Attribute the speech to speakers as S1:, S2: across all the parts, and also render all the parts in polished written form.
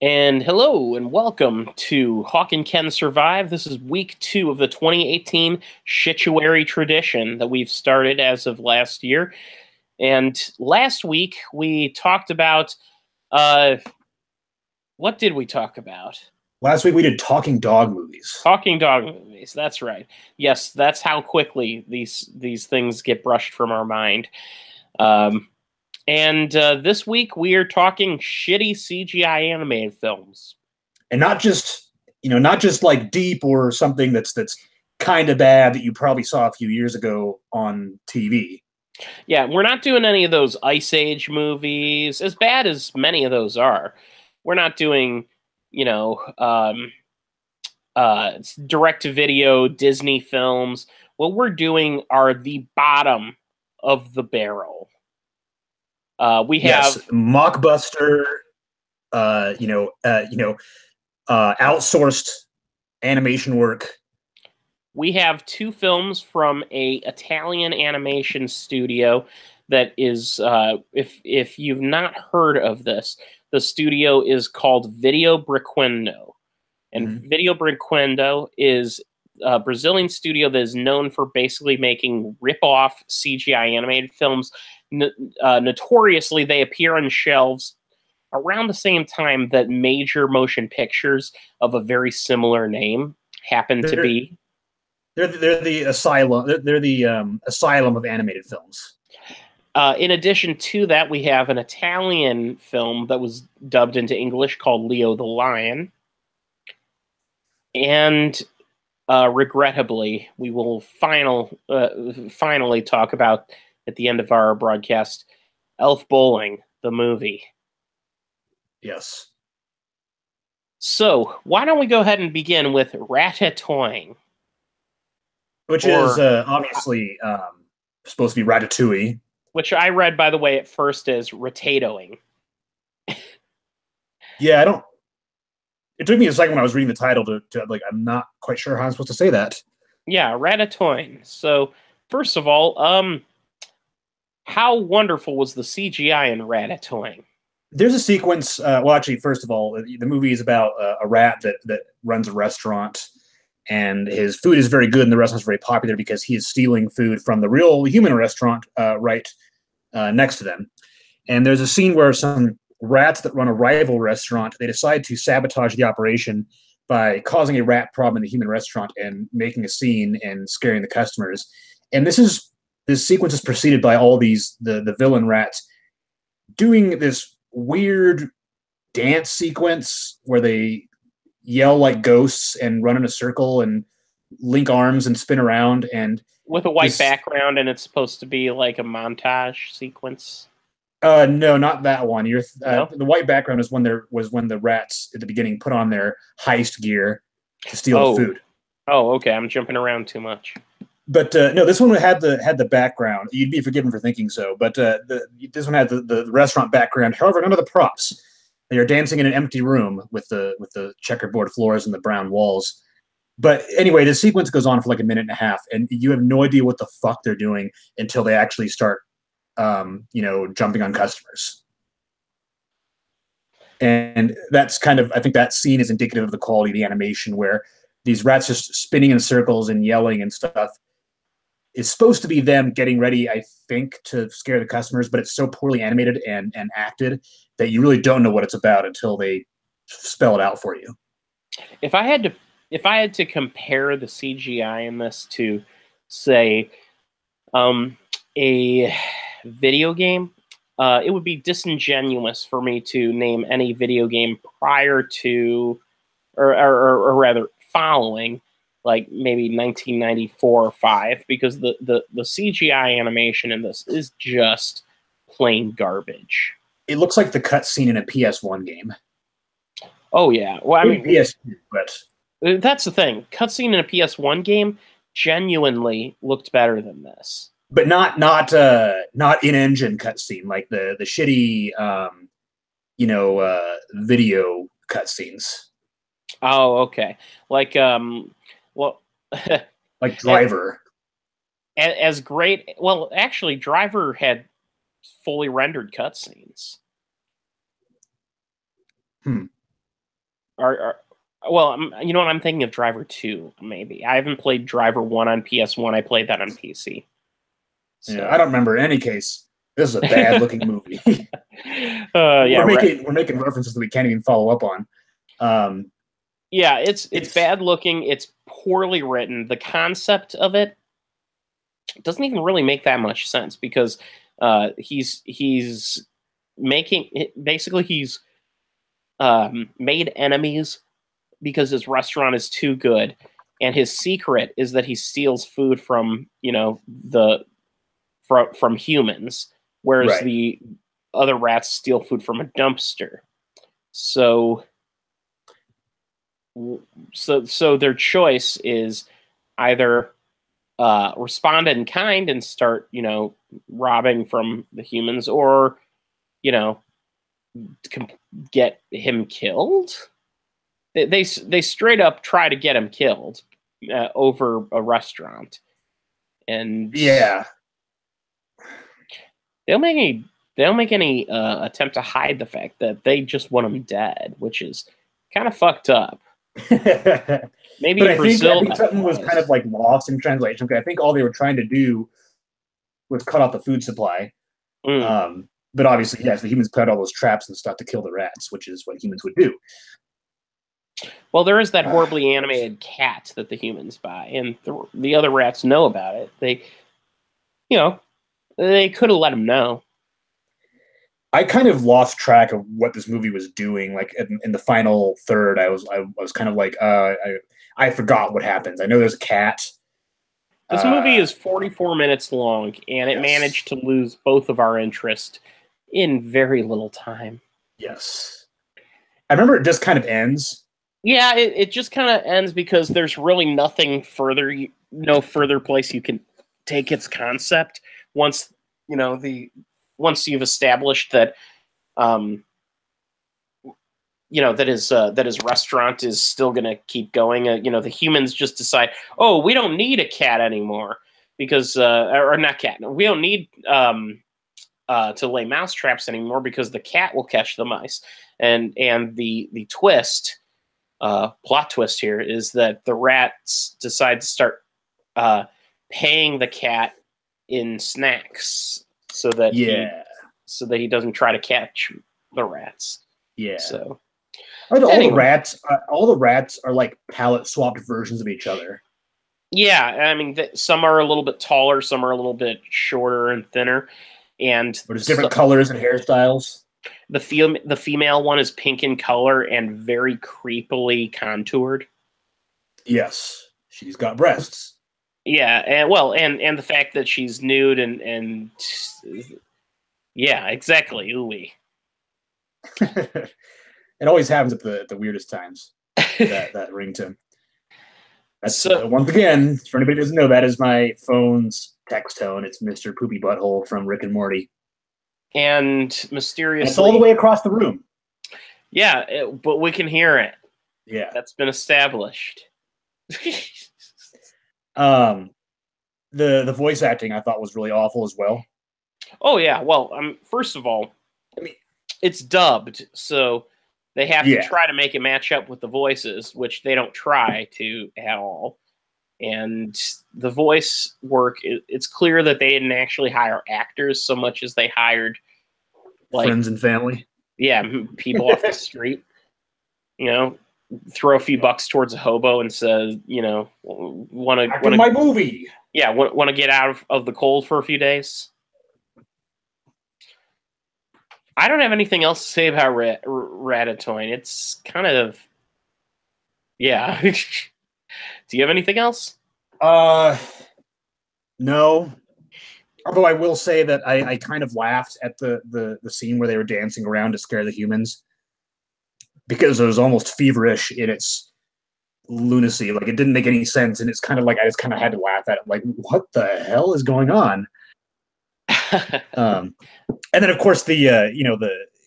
S1: And hello and welcome to Hawk and Ken Survive. This is week 2 of the 2018 Shituary tradition that we've started as of last year. And last week we talked about what did we talk about?
S2: Last week we did talking dog movies.
S1: Talking dog movies. That's right. Yes, that's how quickly these things get brushed from our mind. And this week we are talking shitty CGI animated films,
S2: And not just like deep or something that's kind of bad that you probably saw a few years ago on TV.
S1: Yeah, we're not doing any of those Ice Age movies, as bad as many of those are. We're not doing, you know, direct-to-video Disney films. What we're doing are the bottom of the barrel. We
S2: Yes,
S1: have
S2: mockbuster, outsourced animation work.
S1: we have two films from a Italian animation studio that is, if you've not heard of this, the studio is called Video Briquendo. And Video Brinquendo is a Brazilian studio that is known for basically making rip-off CGI animated films. Notoriously, they appear on shelves around the same time that major motion pictures of a very similar name happen to be.
S2: They're the asylum. They're the asylum of animated films.
S1: In addition to that, we have an Italian film that was dubbed into English called Leo the Lion. And regrettably, we will finally talk about, at the end of our broadcast, Elf Bowling, the movie.
S2: Yes.
S1: So, why don't we go ahead and begin with Ratatouille?
S2: Which is obviously supposed to be Ratatouille.
S1: Which I read, by the way, at first as Ratatoing.
S2: Yeah, I don't... It took me a second when I was reading the title to like, I'm not quite sure how I'm supposed to say that.
S1: Yeah, Ratatouille. So, first of all, how wonderful was the CGI in Ratatouille?
S2: There's a sequence. Well, actually, first of all, the movie is about a rat that runs a restaurant, and his food is very good, and the restaurant's very popular because he is stealing food from the real human restaurant right next to them. And there's a scene where some rats that run a rival restaurant, they decide to sabotage the operation by causing a rat problem in the human restaurant and making a scene and scaring the customers. And this sequence is preceded by all these the villain rats doing this weird dance sequence where they yell like ghosts and run in a circle and link arms and spin around, and
S1: with a white background, and it's supposed to be like a montage sequence.
S2: No, not that one.
S1: No?
S2: The white background is when the rats at the beginning put on their heist gear to steal the food.
S1: Oh, okay. I'm jumping around too much.
S2: But no, this one had the background. You'd be forgiven for thinking so. But this one had the restaurant background. However, none of the props. They are dancing in an empty room with the checkerboard floors and the brown walls. But anyway, the sequence goes on for like a minute and a half, and you have no idea what the fuck they're doing until they actually start jumping on customers. And that's kind of, I think that scene is indicative of the quality of the animation, where these rats just spinning in circles and yelling and stuff. It's supposed to be them getting ready, I think, to scare the customers, but it's so poorly animated and acted that you really don't know what it's about until they spell it out for you.
S1: If I had to compare the CGI in this to, say, a video game, it would be disingenuous for me to name any video game prior to, or rather following, like maybe 1994 or 5, because the CGI animation in this is just plain garbage.
S2: It looks like the cutscene in a PS1 game.
S1: Oh yeah, well I mean
S2: PS2, but
S1: that's the thing. Cutscene in a PS1 game genuinely looked better than this.
S2: But not in-engine cutscene, like the shitty video cutscenes.
S1: Oh, okay. Like well,
S2: like Driver.
S1: As great. Well, actually, Driver had fully rendered cutscenes. are well, you know what? I'm thinking of Driver 2, maybe. I haven't played Driver 1 on PS1. I played that on PC.
S2: Yeah,
S1: So
S2: I don't remember. In any case, this is a bad looking movie.
S1: yeah,
S2: we're making references that we can't even follow up on.
S1: Yeah, it's bad looking. It's poorly written. The concept of it doesn't even really make that much sense because he's making basically he's made enemies because his restaurant is too good, and his secret is that he steals food from from humans, whereas
S2: Right.
S1: the other rats steal food from a dumpster. So so their choice is either respond in kind and start, robbing from the humans, or, you know, get him killed. They straight up try to get him killed over a restaurant, and
S2: Yeah.
S1: they don't make any attempt to hide the fact that they just want him dead, which is kind of fucked up. Maybe
S2: But
S1: in Brazil,
S2: I think something was kind of like lost in translation. Because I think all they were trying to do was cut off the food supply. But obviously, yes, the humans put out all those traps and stuff to kill the rats, which is what humans would do.
S1: Well, there is that horribly animated cat that the humans buy, and the other rats know about it. They could have let them know.
S2: I kind of lost track of what this movie was doing. Like in the final third, I was kind of like, I forgot what happens. I know there's a cat.
S1: This movie is 44 minutes long, and it managed to lose both of our interest in very little time.
S2: Yes. I remember it just kind of ends.
S1: Yeah, it just kind of ends because there's really nothing further, no further place you can take its concept once once you've established that that his restaurant is still going to keep going. The humans just decide, oh, we don't need a cat anymore because or not cat. We don't need to lay mouse traps anymore because the cat will catch the mice. And the twist, plot twist here is that the rats decide to start paying the cat in snacks so that he doesn't try to catch the rats.
S2: Yeah.
S1: So
S2: all the rats are like palette swapped versions of each other.
S1: Yeah, I mean, some are a little bit taller, some are a little bit shorter and thinner, and
S2: there's different colors and hairstyles.
S1: The female one is pink in color and very creepily contoured.
S2: Yes, she's got breasts.
S1: Yeah, and the fact that she's nude and yeah, exactly. Ooey.
S2: It always happens at the weirdest times. that ringtone. That's once again, for anybody who doesn't know, that is my phone's text tone. It's Mr. Poopy Butthole from Rick and Morty.
S1: And mysteriously,
S2: it's all the way across the room.
S1: Yeah, but we can hear it.
S2: Yeah,
S1: that's been established.
S2: The voice acting I thought was really awful as well.
S1: Oh yeah, well, first of all, I mean, it's dubbed, so they have to try to make it match up with the voices, which they don't try to at all. And the voice work, it's clear that they didn't actually hire actors so much as they hired
S2: friends and family.
S1: Yeah, people off the street. Throw a few bucks towards a hobo and says, want to
S2: my movie.
S1: Yeah, want to get out of the cold for a few days. I don't have anything else to say about Ratatouille. It's kind of, yeah. Do you have anything else?
S2: No. Although I will say that I kind of laughed at the scene where they were dancing around to scare the humans, because it was almost feverish in its lunacy. Like, it didn't make any sense, and it's kind of like I just kind of had to laugh at it. Like, what the hell is going on? And then, of course, the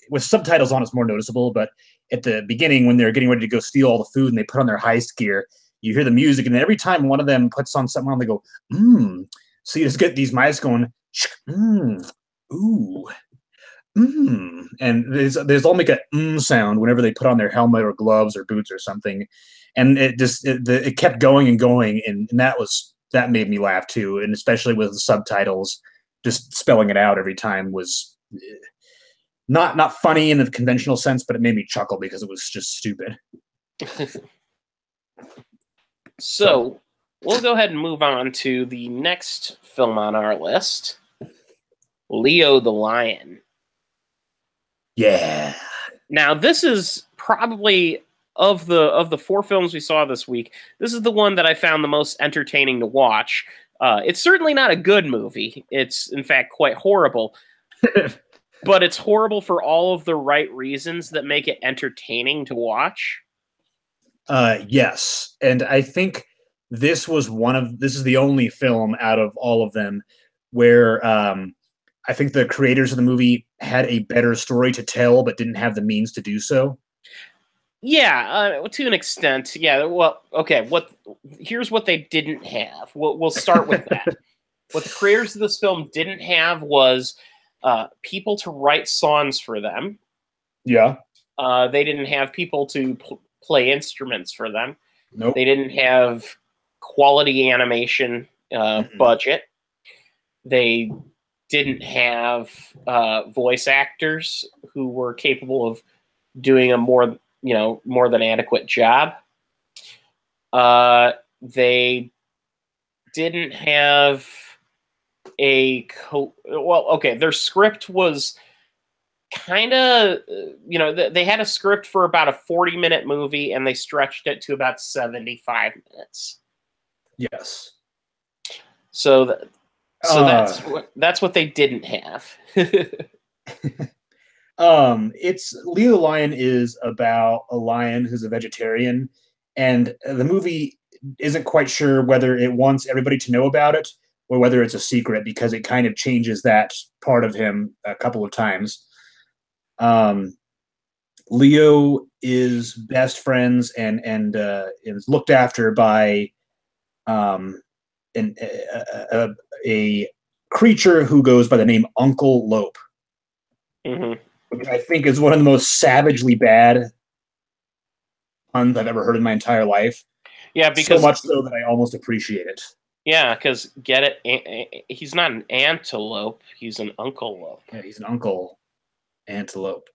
S2: with subtitles on, it's more noticeable. But at the beginning, when they're getting ready to go steal all the food and they put on their heist gear, you hear the music, and then every time one of them puts on something on, they go, So you just get these mice going, ooh. And there's all make a sound whenever they put on their helmet or gloves or boots or something, and it kept going and going, and that made me laugh too, and especially with the subtitles, just spelling it out every time was not funny in the conventional sense, but it made me chuckle because it was just stupid.
S1: So we'll go ahead and move on to the next film on our list, Leo the Lion.
S2: Yeah.
S1: Now, this is probably of the four films we saw this week, this is the one that I found the most entertaining to watch. It's certainly not a good movie. It's, in fact, quite horrible. But it's horrible for all of the right reasons that make it entertaining to watch.
S2: Yes. And I think this is the only film out of all of them where I think the creators of the movie had a better story to tell, but didn't have the means to do so.
S1: Yeah, to an extent. Yeah. Well, okay. Here's what they didn't have. We'll start with that. What the creators of this film didn't have was people to write songs for them.
S2: Yeah.
S1: They didn't have people to play instruments for them.
S2: Nope.
S1: They didn't have quality animation budget. They didn't have voice actors who were capable of doing a more than adequate job. They didn't have their script was kind of, they had a script for about a 40-minute movie and they stretched it to about 75 minutes.
S2: Yes.
S1: So that's what they didn't have.
S2: It's Leo the Lion is about a lion who's a vegetarian, and the movie isn't quite sure whether it wants everybody to know about it or whether it's a secret, because it kind of changes that part of him a couple of times. Leo is best friends and is looked after by a creature who goes by the name Uncle Lope, which I think is one of the most savagely bad puns I've ever heard in my entire life.
S1: Yeah, because
S2: so much so that I almost appreciate it.
S1: Yeah, because get it? He's not an antelope. He's an Uncle Lope.
S2: Yeah, he's an uncle antelope.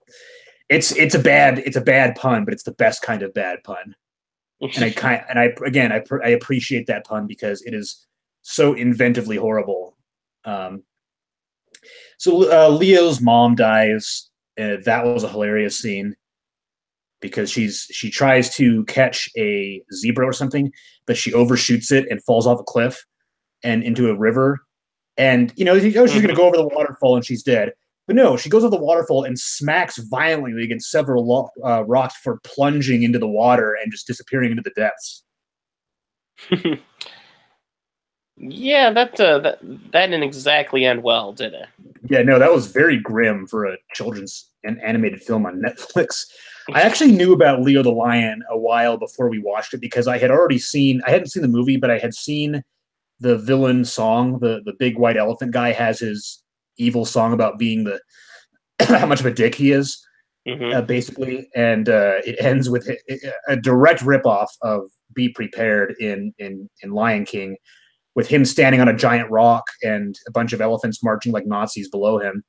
S2: It's a bad pun, but it's the best kind of bad pun. And I appreciate that pun because it is so inventively horrible. So Leo's mom dies. That was a hilarious scene because she tries to catch a zebra or something, but she overshoots it and falls off a cliff and into a river. And she's going to go over the waterfall and she's dead. But no, she goes over the waterfall and smacks violently against several rocks for plunging into the water and just disappearing into the depths.
S1: Yeah, that didn't exactly end well, did it?
S2: Yeah, no, that was very grim for a children's and animated film on Netflix. I actually knew about Leo the Lion a while before we watched it because I hadn't seen the movie, but I had seen the villain song. The big white elephant guy has his evil song about being how much of a dick he is, basically, and it ends with a direct ripoff of "Be Prepared" in Lion King, with him standing on a giant rock and a bunch of elephants marching like Nazis below him.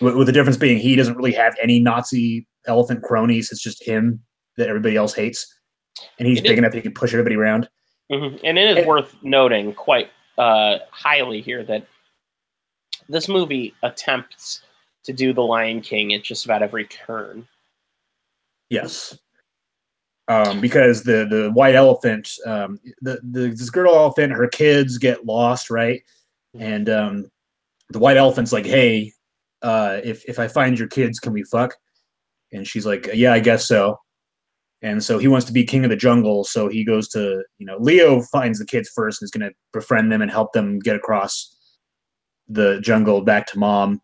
S2: With the difference being he doesn't really have any Nazi elephant cronies. It's just him that everybody else hates, and he's big enough he can push everybody around.
S1: And it is worth noting quite highly here that this movie attempts to do the Lion King at just about every turn.
S2: Yes. Because the white elephant, this girl elephant, her kids get lost, right? And the white elephant's like, "Hey, if I find your kids, can we fuck?" And she's like, "Yeah, I guess so." And so he wants to be king of the jungle. So he goes to, Leo finds the kids first and is going to befriend them and help them get across the jungle back to mom.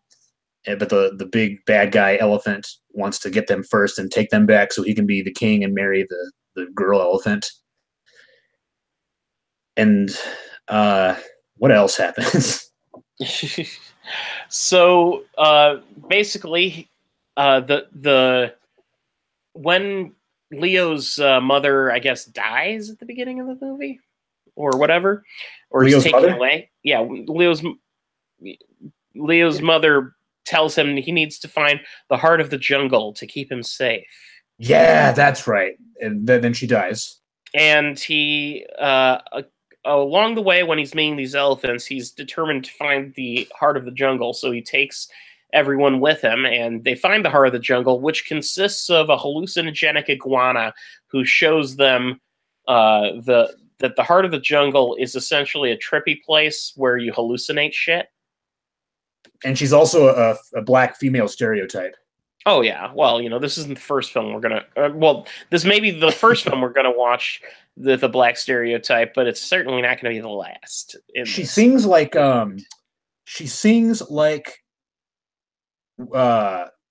S2: But the big bad guy elephant wants to get them first and take them back so he can be the king and marry the girl elephant. And what else happens?
S1: So basically, the when Leo's mother, I guess, dies at the beginning of the movie or whatever, or is
S2: Leo's
S1: taken
S2: mother?
S1: away. Yeah, Leo's mother tells him he needs to find the heart of the jungle to keep him safe.
S2: Yeah, that's right. And then she dies.
S1: And he, along the way, when he's meeting these elephants, he's determined to find the heart of the jungle. So he takes everyone with him, and they find the heart of the jungle, which consists of a hallucinogenic iguana who shows them that the heart of the jungle is essentially a trippy place where you hallucinate shit.
S2: And she's also a black female stereotype.
S1: Oh yeah, well, this isn't the first film we're gonna. This may be the first film we're gonna watch the black stereotype, but it's certainly not gonna be the last.
S2: She sings like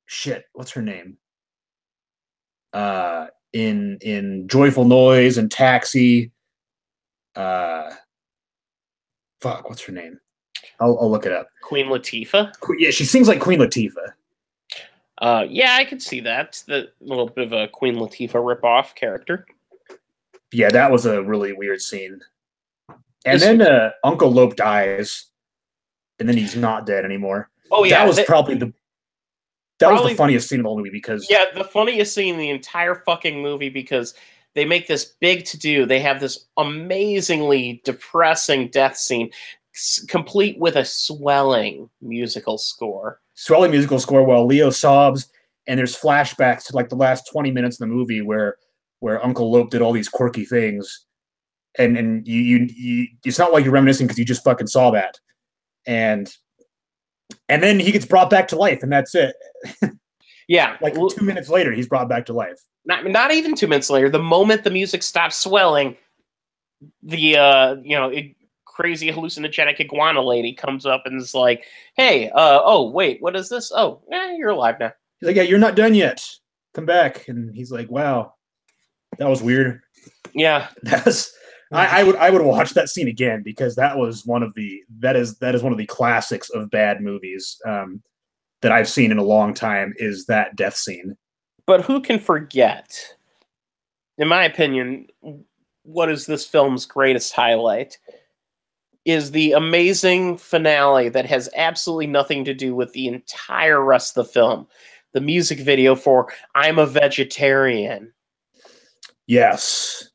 S2: shit. What's her name? In Joyful Noise and Taxi. Fuck, what's her name? I'll look it up.
S1: Queen Latifah.
S2: Yeah, she sings like Queen Latifah.
S1: Yeah, I could see that. The little bit of a Queen Latifah ripoff character.
S2: Yeah, that was a really weird scene. And then Uncle Lope dies, and then he's not dead anymore.
S1: Oh yeah,
S2: that was probably the funniest scene in the whole movie because
S1: the funniest scene in the entire fucking movie because they make this big to do. They have this amazingly depressing death scene, complete with a swelling musical score.
S2: While Leo sobs, and there's flashbacks to like the last 20 minutes of the movie where Uncle Lope did all these quirky things, and you it's not like you're reminiscing because you just fucking saw that, and then he gets brought back to life, and that's it.
S1: Yeah,
S2: like 2 minutes later, he's brought back to life.
S1: Not even 2 minutes later. The moment the music stops swelling, the crazy hallucinogenic iguana lady comes up and is like, "Hey, oh wait, what is this? Oh, you're alive now."
S2: He's like, "Yeah, you're not done yet. Come back." And he's like, "Wow, that was weird."
S1: Yeah,
S2: that's. I would watch that scene again because that is one of the classics of bad movies that I've seen in a long time. Is that death scene?
S1: But who can forget? In my opinion, what is this film's greatest highlight? Is the amazing finale that has absolutely nothing to do with the entire rest of the film. The music video for "I'm a Vegetarian."
S2: Yes.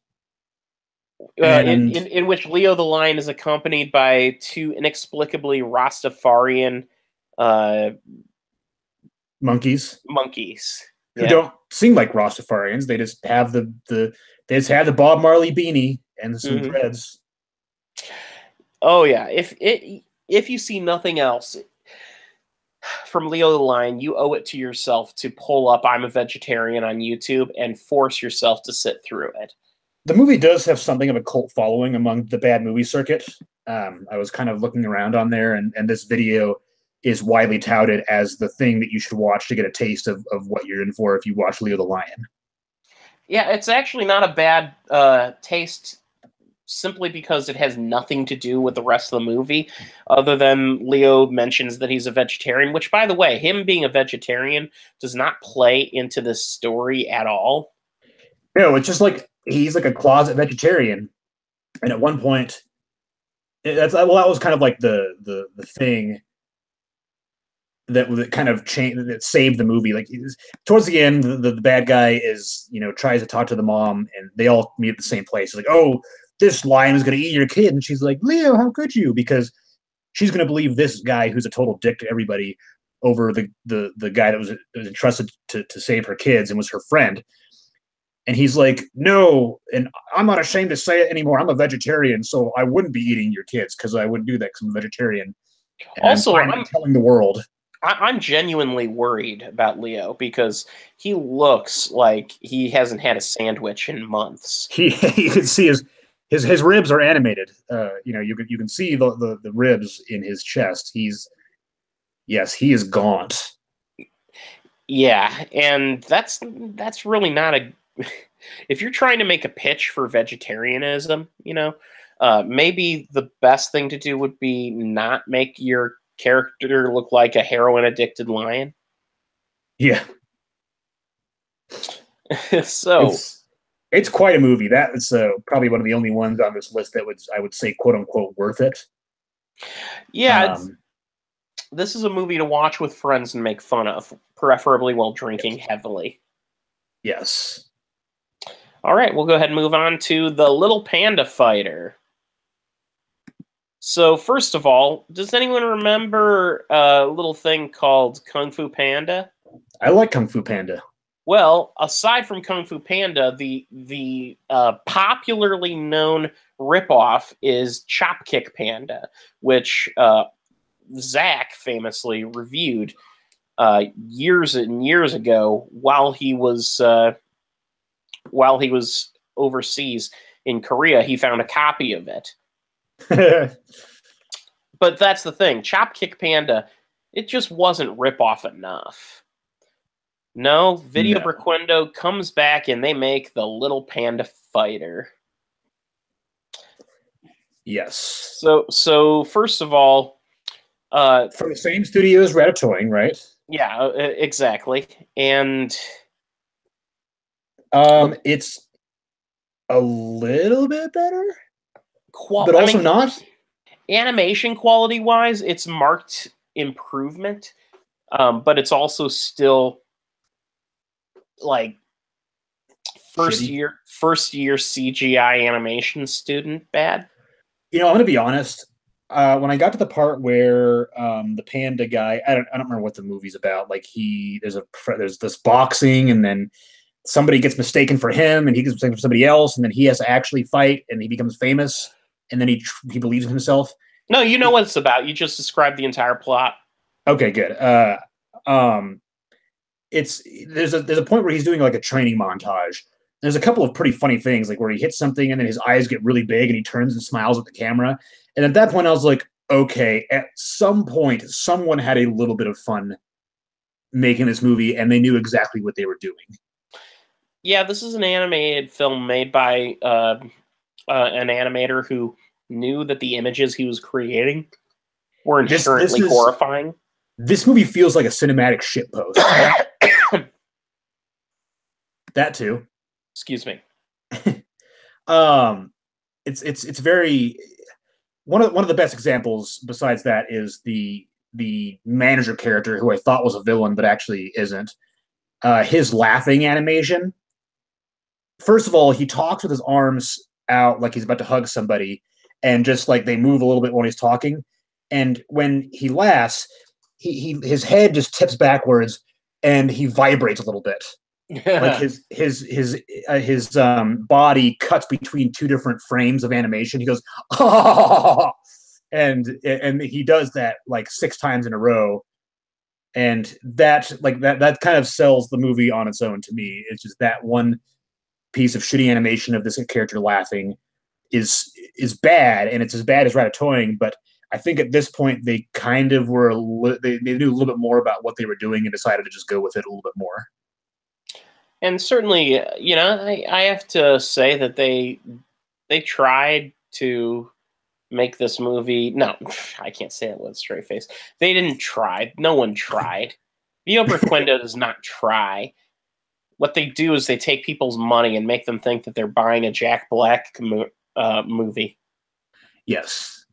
S1: In which Leo the Lion is accompanied by two inexplicably Rastafarian
S2: monkeys who
S1: yeah.
S2: don't sing like Rastafarians. They just have the Bob Marley beanie and some dreads.
S1: Oh yeah, if you see nothing else from Leo the Lion, you owe it to yourself to pull up "I'm a Vegetarian" on YouTube and force yourself to sit through it.
S2: The movie does have something of a cult following among the bad movie circuit. I was kind of looking around on there, and this video is widely touted as the thing that you should watch to get a taste of what you're in for if you watch Leo the Lion.
S1: Yeah, it's actually not a bad taste simply because it has nothing to do with the rest of the movie, other than Leo mentions that he's a vegetarian, which, by the way, him being a vegetarian does not play into this story at all.
S2: No, it's just like he's like a closet vegetarian, and at one point, that was kind of like the thing that kind of changed, that saved the movie. Like towards the end, the bad guy is tries to talk to the mom, and they all meet at the same place. He's like, "Oh, this lion is going to eat your kid," and she's like, "Leo, how could you?" Because she's going to believe this guy who's a total dick to everybody over the guy that was entrusted to save her kids and was her friend. And he's like, "No, and I'm not ashamed to say it anymore. I'm a vegetarian, so I wouldn't be eating your kids because I wouldn't do that because I'm a vegetarian." And
S1: also,
S2: I'm telling the world.
S1: I'm genuinely worried about Leo because he looks like he hasn't had a sandwich in months.
S2: You can see his ribs are animated. You can see the ribs in his chest. He is gaunt.
S1: Yeah, and that's really not a. If you're trying to make a pitch for vegetarianism, maybe the best thing to do would be not make your character look like a heroin addicted lion.
S2: Yeah.
S1: So
S2: it's quite a movie. That is probably one of the only ones on this list that I would say quote unquote worth it.
S1: Yeah, this is a movie to watch with friends and make fun of, preferably while drinking heavily.
S2: Yes.
S1: All right, we'll go ahead and move on to The Little Panda Fighter. So, first of all, does anyone remember a little thing called Kung Fu Panda?
S2: I like Kung Fu Panda.
S1: Well, aside from Kung Fu Panda, the popularly known ripoff is Chop Kick Panda, which Zach famously reviewed years and years ago while he was overseas in Korea. He found a copy of it. But that's the thing. Chop Kick Panda, it just wasn't ripoff enough. No, Video Briquendo comes back and they make The Little Panda Fighter.
S2: Yes.
S1: So first of all,
S2: from the same studio as Ratatouille, right?
S1: Yeah, exactly. And
S2: it's a little bit better, but also not.
S1: Animation quality wise, it's marked improvement, but it's also still like first year CGI animation student bad.
S2: I'm going to be honest. When I got to the part where the panda guy, I don't remember what the movie's about. Like there's this boxing, and then somebody gets mistaken for him, and he gets mistaken for somebody else, and then he has to actually fight, and he becomes famous, and then he believes in himself.
S1: No, you know what it's about. You just described the entire plot.
S2: Okay, good. There's a point where he's doing like a training montage. There's a couple of pretty funny things, like where he hits something and then his eyes get really big and he turns and smiles at the camera. And at that point, I was like, okay, at some point, someone had a little bit of fun making this movie, and they knew exactly what they were doing.
S1: Yeah, this is an animated film made by an animator who knew that the images he was creating were inherently horrifying.
S2: This movie feels like a cinematic shitpost. That too.
S1: Excuse me.
S2: It's very one of the best examples besides that is the manager character, who I thought was a villain but actually isn't. His laughing animation. First of all, he talks with his arms out like he's about to hug somebody, and just like they move a little bit when he's talking. And when he laughs, his head just tips backwards and he vibrates a little bit. Like his body cuts between two different frames of animation. He goes, oh! and he does that like 6 times in a row. And that kind of sells the movie on its own to me. It's just that one piece of shitty animation of this character laughing is bad, and it's as bad as Ratatouille, but I think at this point they kind of were they knew a little bit more about what they were doing and decided to just go with it a little bit more.
S1: And certainly, I have to say that they tried to make this movie. No, I can't say it with a straight face. They didn't try. No one tried. Vio Briquendo does not try. What they do is they take people's money and make them think that they're buying a Jack Black movie. Yes.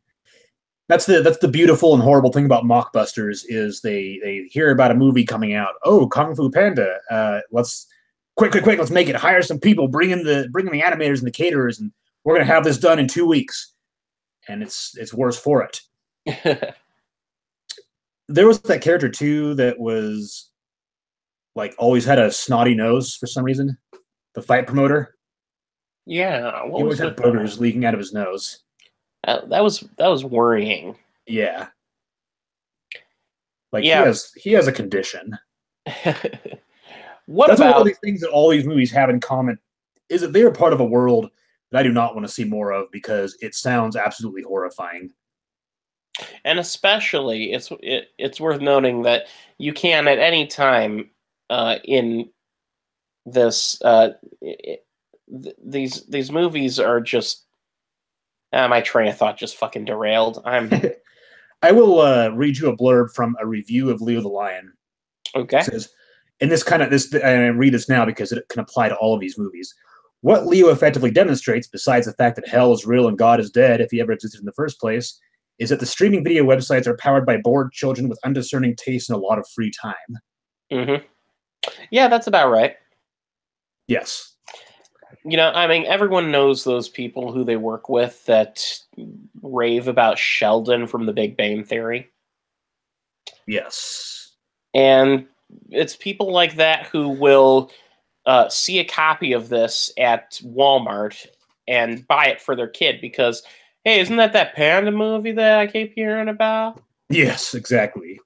S2: That's the beautiful and horrible thing about mockbusters is they hear about a movie coming out. Oh, Kung Fu Panda. Let's quick, let's make it. Hire some people, bring in the animators and the caterers, and we're gonna have this done in 2 weeks. And it's worse for it. There was that character too that was like always had a snotty nose for some reason. The fight promoter.
S1: Yeah,
S2: he always had boogers leaking out of his nose.
S1: That was worrying.
S2: Yeah. Like he has a condition. That's one of these things that all these movies have in common, is that they are part of a world that I do not want to see more of because it sounds absolutely horrifying.
S1: And especially, it's worth noting that you can at any time in this these movies are just my train of thought just fucking derailed.
S2: I will read you a blurb from a review of Leo the Lion. It
S1: Okay.
S2: says, and and I read this now because it can apply to all of these movies. What Leo effectively demonstrates, besides the fact that hell is real and God is dead if he ever existed in the first place, is that the streaming video websites are powered by bored children with undiscerning tastes and a lot of free time.
S1: Mm-hmm. Yeah, that's about right.
S2: Yes.
S1: I mean, everyone knows those people who they work with that rave about Sheldon from The Big Bang Theory.
S2: Yes.
S1: And it's people like that who will see a copy of this at Walmart and buy it for their kid because, hey, isn't that Panda movie that I keep hearing about?
S2: Yes, exactly.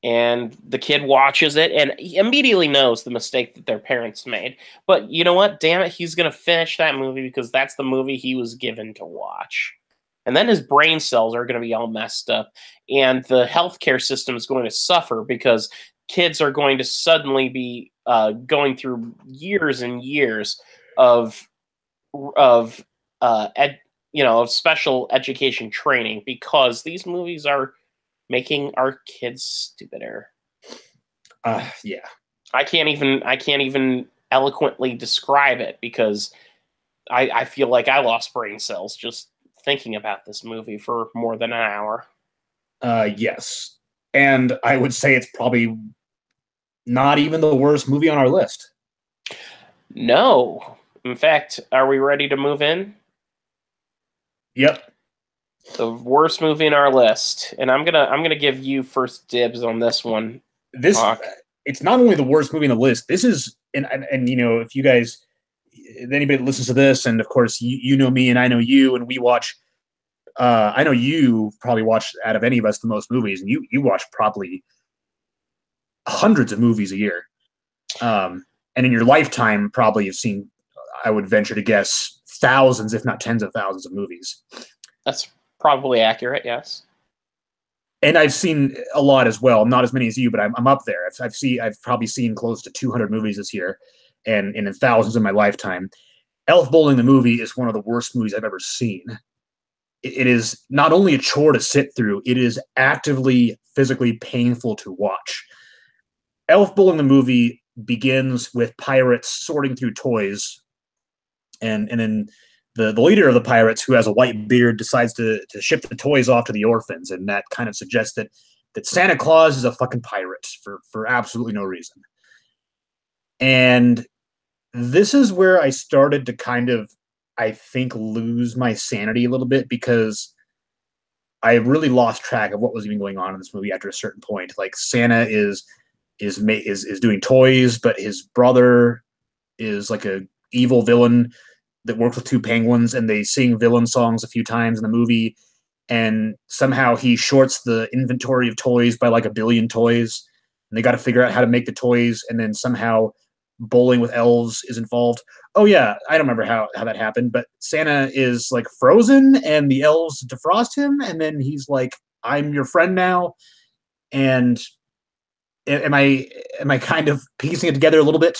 S1: And the kid watches it and he immediately knows the mistake that their parents made. But you know what? Damn it, he's going to finish that movie because that's the movie he was given to watch. And then his brain cells are going to be all messed up. And the healthcare system is going to suffer because kids are going to suddenly be going through years and years of of of special education training because these movies are making our kids stupider.
S2: Yeah.
S1: I can't even eloquently describe it because I feel like I lost brain cells just thinking about this movie for more than an hour.
S2: Yes. And I would say it's probably not even the worst movie on our list.
S1: No. In fact, are we ready to move in?
S2: Yep.
S1: The worst movie in our list. And I'm gonna give you first dibs on this one,
S2: This
S1: Hawk.
S2: it's not only the worst movie on the list. This is and you know, if you guys anybody that listens to this, and of course you know me and I know you, and we watch I know you probably watch out of any of us the most movies, and you watch probably hundreds of movies a year. And in your lifetime, probably you've seen, I would venture to guess, thousands, if not tens of thousands of movies.
S1: That's probably accurate, yes.
S2: And I've seen a lot as well. Not as many as you, but I'm up there. I've probably seen close to 200 movies this year, and in thousands in my lifetime. Elf Bowling the movie is one of the worst movies I've ever seen. It is not only a chore to sit through, it is actively physically painful to watch. Elf Bowling the movie begins with pirates sorting through toys, and then the leader of the pirates, who has a white beard, decides to ship the toys off to the orphans, and that kind of suggests that Santa Claus is a fucking pirate for absolutely no reason. And this is where I started to kind of, I think, lose my sanity a little bit because I really lost track of what was even going on in this movie after a certain point. Like Santa is doing toys, but his brother is like a evil villain that works with two penguins, and they sing villain songs a few times in the movie. And somehow he shorts the inventory of toys by like a billion toys, and they got to figure out how to make the toys. And then somehow bowling with elves is involved. Oh yeah, I don't remember how that happened, but Santa is like frozen, and the elves defrost him, and then he's like, "I'm your friend now." And am I kind of piecing it together a little bit?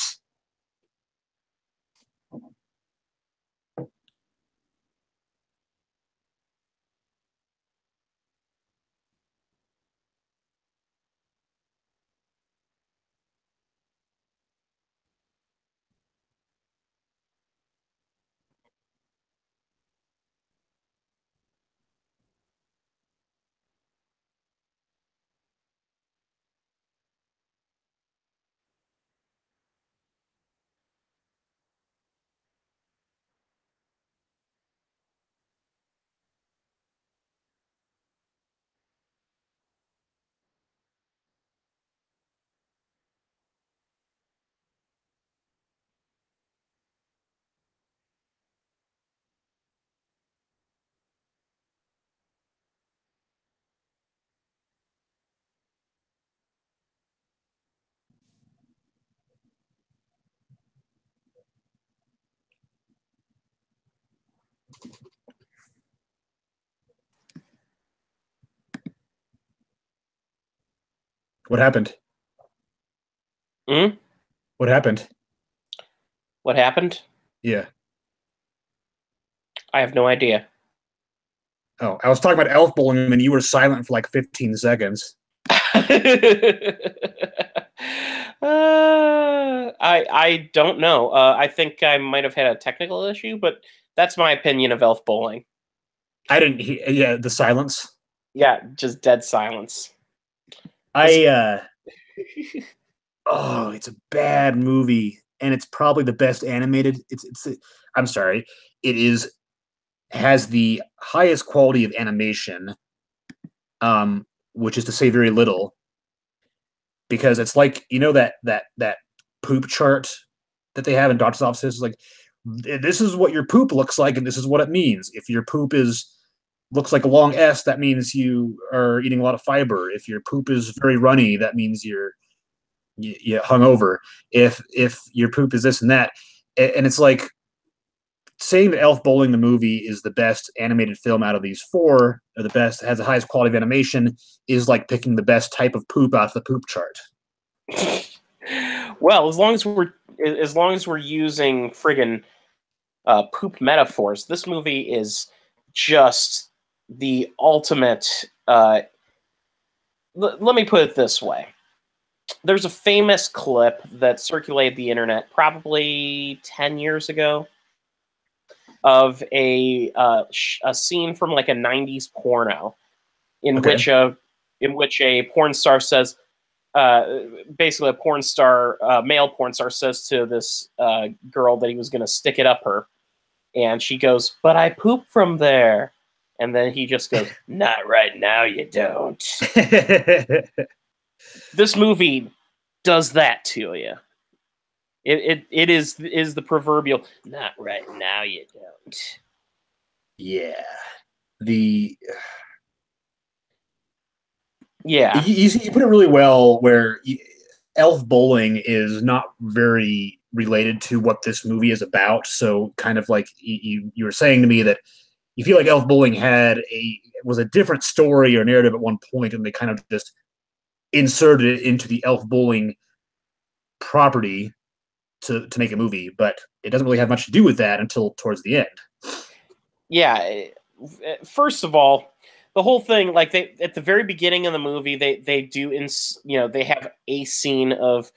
S2: What happened?
S1: Hmm?
S2: What happened?
S1: What happened?
S2: Yeah.
S1: I have no idea.
S2: Oh, I was talking about elf bowling, and you were silent for like 15 seconds.
S1: I don't know. I think I might have had a technical issue, but that's my opinion of elf bowling.
S2: I didn't hear. Yeah, the silence.
S1: Yeah, just dead silence.
S2: I oh, it's a bad movie, and it's probably the best animated. I'm sorry, it is has the highest quality of animation, which is to say very little, because it's like that poop chart that they have in doctor's offices. Like, this is what your poop looks like, and this is what it means. If your poop is looks like a long S, that means you are eating a lot of fiber. If your poop is very runny, that means you hung over. If your poop is this and that, and it's like saying that Elf Bowling the movie is the best animated film out of these four, or the best has the highest quality of animation, is like picking the best type of poop out of the poop chart.
S1: Well, as long as we're using friggin' poop metaphors, this movie is just the ultimate. Let me put it this way: there's a famous clip that circulated the internet probably 10 years ago of a scene from like a 90s porno in which a porn star says, basically a porn star, male porn star says to this girl that he was going to stick it up her, and she goes, "But I poop from there," and then he just goes, "Not right now, you don't." This movie does that to you. It is the proverbial "not right now, you don't."
S2: Yeah, the
S1: Yeah,
S2: you put it really well. Where Elf Bowling is not very related to what this movie is about. So, kind of like you were saying to me that you feel like Elf Bowling was a different story or narrative at one point, and they kind of just inserted it into the Elf Bowling property to make a movie, but it doesn't really have much to do with that until towards the end.
S1: yeah. First of all, the whole thing, like they at the very beginning of the movie, they do they have a scene of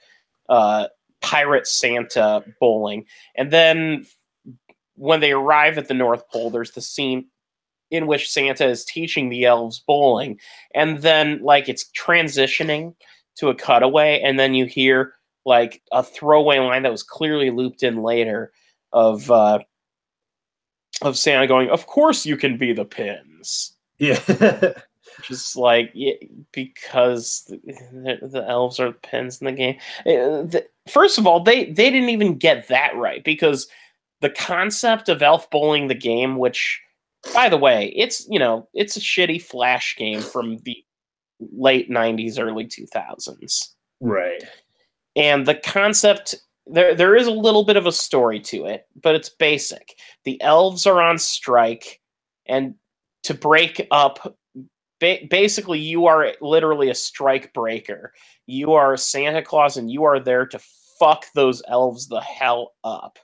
S1: uh, pirate Santa bowling, and then when they arrive at the North Pole, there's the scene in which Santa is teaching the elves bowling, and then like it's transitioning to a cutaway, and then you hear like a throwaway line that was clearly looped in later of Santa going, "Of course you can be the pins."
S2: Yeah.
S1: Just like, yeah, because the elves are the pins in the game. First of all, they didn't even get that right, because the concept of elf bowling the game, which, by the way, it's it's a shitty flash game from the late 90s, early 2000s.
S2: Right.
S1: And the concept, there is a little bit of a story to it, but it's basic. The elves are on strike, and to break up, basically, you are literally a strike breaker. You are Santa Claus, and you are there to fuck those elves the hell up.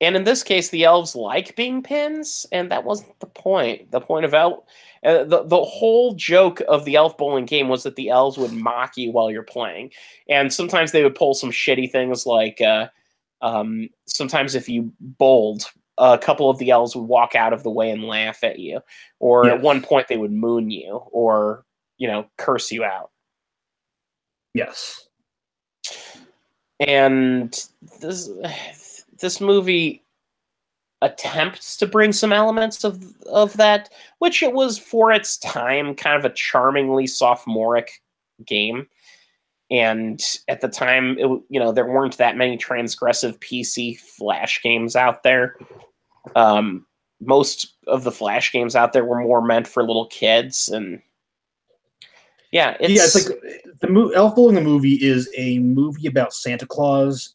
S1: And in this case, the elves like being pins, and that wasn't the point. The point of the whole joke of the elf bowling game was that the elves would mock you while you're playing, and sometimes they would pull some shitty things like sometimes if you bowled, a couple of the elves would walk out of the way and laugh at you, or at one point they would moon you, or curse you out.
S2: Yes.
S1: And this movie attempts to bring some elements of that, which it was for its time kind of a charmingly sophomoric game. And at the time, there weren't that many transgressive PC Flash games out there. Most of the Flash games out there were more meant for little kids, and
S2: it's like Elf Bowling the movie is a movie about Santa Claus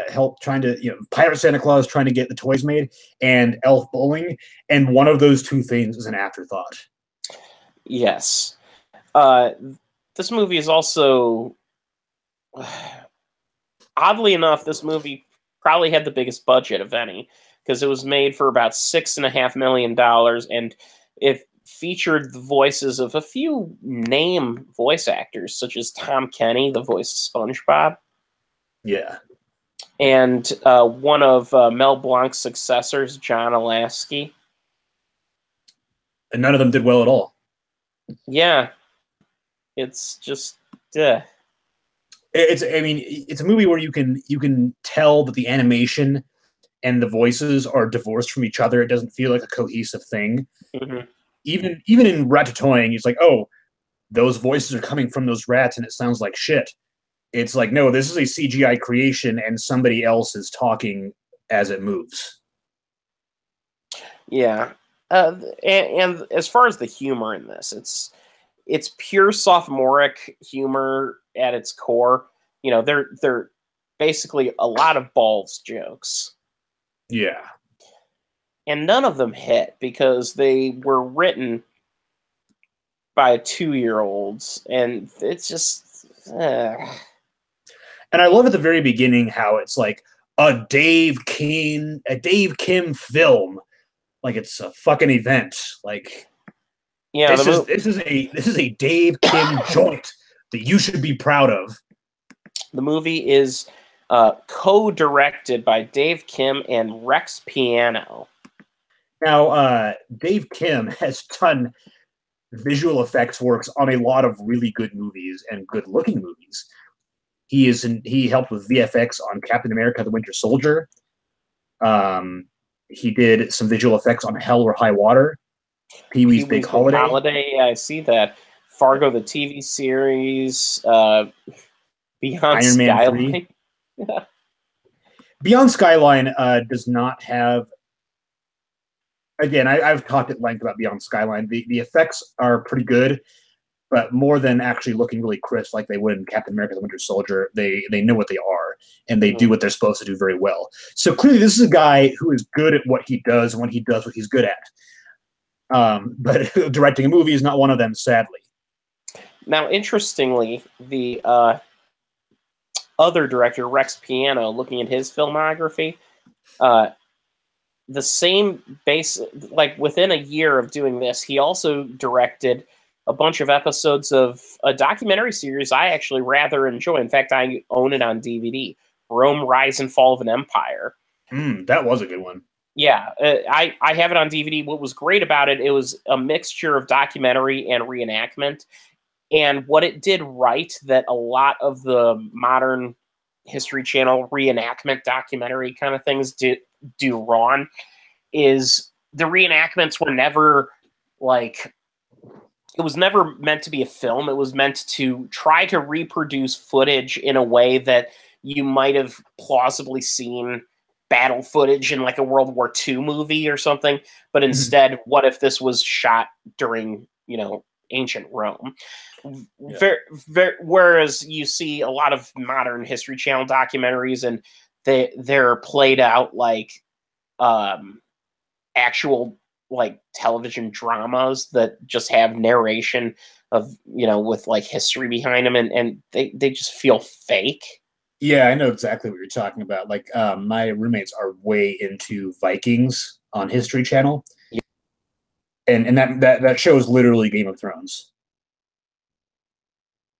S2: help trying to pirate Santa Claus trying to get the toys made, and elf bowling, and one of those two things is an afterthought.
S1: Yes. This movie is also oddly enough, this movie probably had the biggest budget of any, because it was made for about $6.5 million, and it featured the voices of a few name voice actors, such as Tom Kenny, the voice of SpongeBob.
S2: Yeah.
S1: And one of Mel Blanc's successors, John Alasky.
S2: And none of them did well at all.
S1: Yeah. It's just...
S2: It's a movie where you can tell that the animation and the voices are divorced from each other. It doesn't feel like a cohesive thing.
S1: Mm-hmm.
S2: Even in Ratatouille, it's like, oh, those voices are coming from those rats and it sounds like shit. It's like, no, this is a CGI creation and somebody else is talking as it moves.
S1: Yeah. And as far as the humor in this, it's pure sophomoric humor at its core. You know, they're basically a lot of balls jokes.
S2: Yeah.
S1: And none of them hit because they were written by 2-year-olds, and it's just...
S2: And I love at the very beginning how it's like a Dave Kim film, like it's a fucking event. Like,
S1: yeah,
S2: this is a Dave Kim joint that you should be proud of.
S1: The movie is co-directed by Dave Kim and Rex Piano.
S2: Now, Dave Kim has done visual effects works on a lot of really good movies and good-looking movies. He helped with VFX on Captain America: The Winter Soldier. He did some visual effects on Hell or High Water, Pee-wee's Big Holiday.
S1: Yeah, I see that. Fargo, the TV series, Beyond
S2: Iron Man
S1: Skyline.
S2: 3. Beyond Skyline does not have... Again, I've talked at length about Beyond Skyline. The effects are pretty good, but more than actually looking really crisp like they would in Captain America: The Winter Soldier, they know what they are, and they do what they're supposed to do very well. So clearly this is a guy who is good at what he does, and when he does what he's good at. But directing a movie is not one of them, sadly.
S1: Now, interestingly, the other director, Rex Piano, looking at his filmography, the same base, like within a year of doing this, he also directed a bunch of episodes of a documentary series I actually rather enjoy. In fact, I own it on DVD, Rome, Rise and Fall of an Empire.
S2: That was a good one.
S1: Yeah, I have it on DVD. What was great about it, it was a mixture of documentary and reenactment. And what it did right that a lot of the modern History Channel reenactment documentary kind of things do wrong is the reenactments were never like... It was never meant to be a film. It was meant to try to reproduce footage in a way that you might have plausibly seen battle footage in like a World War II movie or something. But instead, what if this was shot during, ancient Rome?
S2: Yeah.
S1: Whereas you see a lot of modern History Channel documentaries and they're played out like actual like television dramas that just have narration of, with like history behind them, and they just feel fake.
S2: Yeah, I know exactly what you're talking about. Like, my roommates are way into Vikings on History Channel.
S1: Yeah.
S2: And that show is literally Game of Thrones.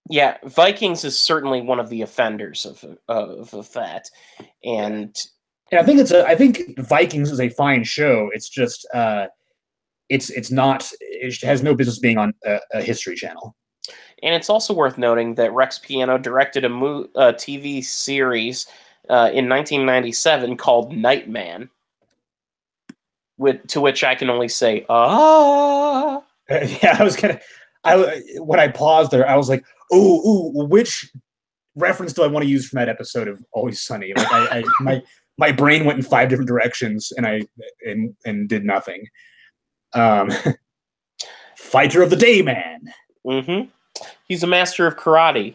S1: Yeah, Vikings is certainly one of the offenders of that. And
S2: I think Vikings is a fine show. It's just it has no business being on a History Channel.
S1: And it's also worth noting that Rex Piano directed a TV series in 1997 called Nightman, to which I can only say, ah.
S2: Yeah, when I paused there, I was like, ooh, which reference do I want to use from that episode of Always Sunny? Like, my brain went in 5 different directions, and I did nothing. Fighter of the Day Man.
S1: Mm-hmm. He's a master of karate.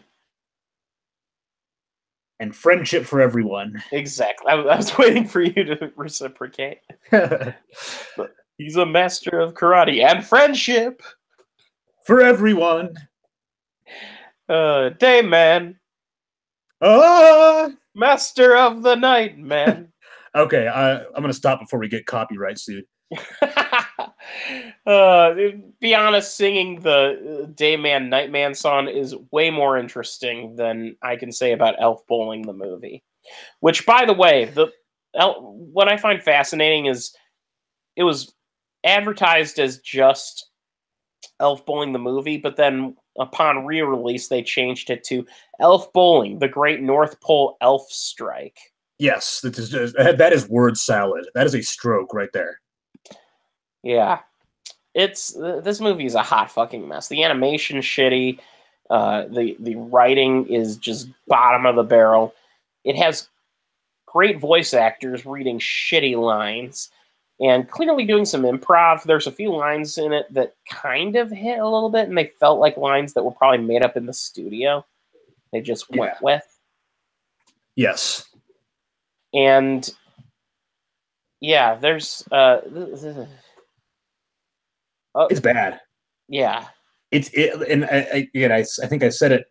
S2: And friendship for everyone.
S1: Exactly. I was waiting for you to reciprocate. He's a master of karate and friendship.
S2: For everyone.
S1: Day Man.
S2: Ah!
S1: Master of the Night Man.
S2: Okay, I'm gonna stop before we get copyright sued.
S1: Be honest, singing the Dayman Nightman song is way more interesting than I can say about Elf Bowling the movie. Which, by the way, what I find fascinating is it was advertised as just Elf Bowling the movie, but then upon re-release they changed it to Elf Bowling: The Great North Pole Elf Strike.
S2: Yes, that is word salad. That is a stroke right there.
S1: Yeah, this movie is a hot fucking mess. The animation's shitty. The writing is just bottom of the barrel. It has great voice actors reading shitty lines and clearly doing some improv. There's a few lines in it that kind of hit a little bit, and they felt like lines that were probably made up in the studio. They just went with.
S2: Yes.
S1: And yeah, there's
S2: it's bad.
S1: Yeah.
S2: I think I said it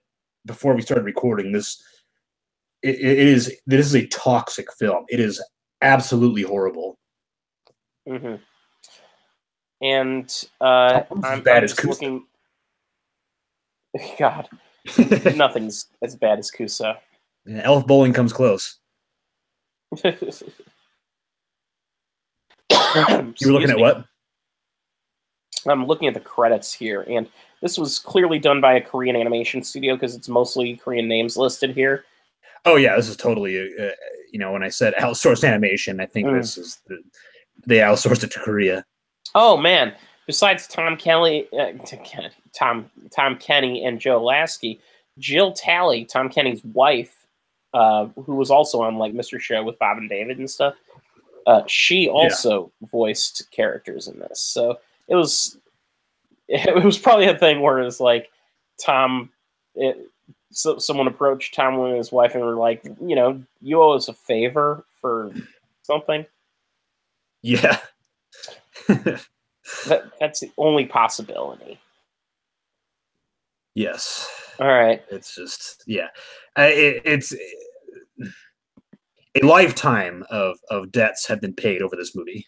S2: before we started recording. This is a toxic film. It is absolutely horrible.
S1: Mm-hmm. And
S2: I'm just
S1: looking. God, nothing's as bad as Kusa.
S2: Yeah, Elf Bowling comes close. You were looking at what?
S1: I'm looking at the credits here, and this was clearly done by a Korean animation studio because it's mostly Korean names listed here.
S2: Oh yeah, this is totally. When I said outsourced animation, I think this is they outsourced it to Korea.
S1: Oh man! Besides Tom Kenny and Joe Lasky, Jill Talley, Tom Kenny's wife, who was also on like Mr. Show with Bob and David and stuff, she also voiced characters in this. So it was probably a thing where it's like someone approached Tom and his wife and were like, you owe us a favor for something.
S2: Yeah.
S1: That's the only possibility.
S2: Yes.
S1: All right.
S2: It's just it's a lifetime of debts have been paid over this movie.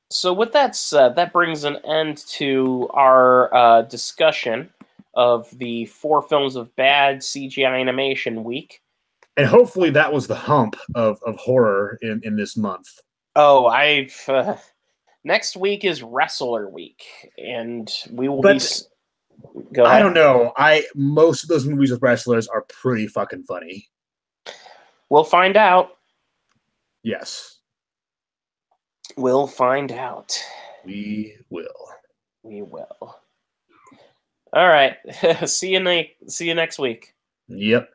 S1: So with that said, that brings an end to our discussion of the 4 films of bad CGI animation week.
S2: And hopefully that was the hump of horror in this month.
S1: Oh, next week is Wrestler Week, and we will be. Go ahead.
S2: I don't know. Most of those movies with wrestlers are pretty fucking funny.
S1: We'll find out.
S2: Yes.
S1: We'll find out.
S2: We will.
S1: We will. All right. See you next week.
S2: Yep.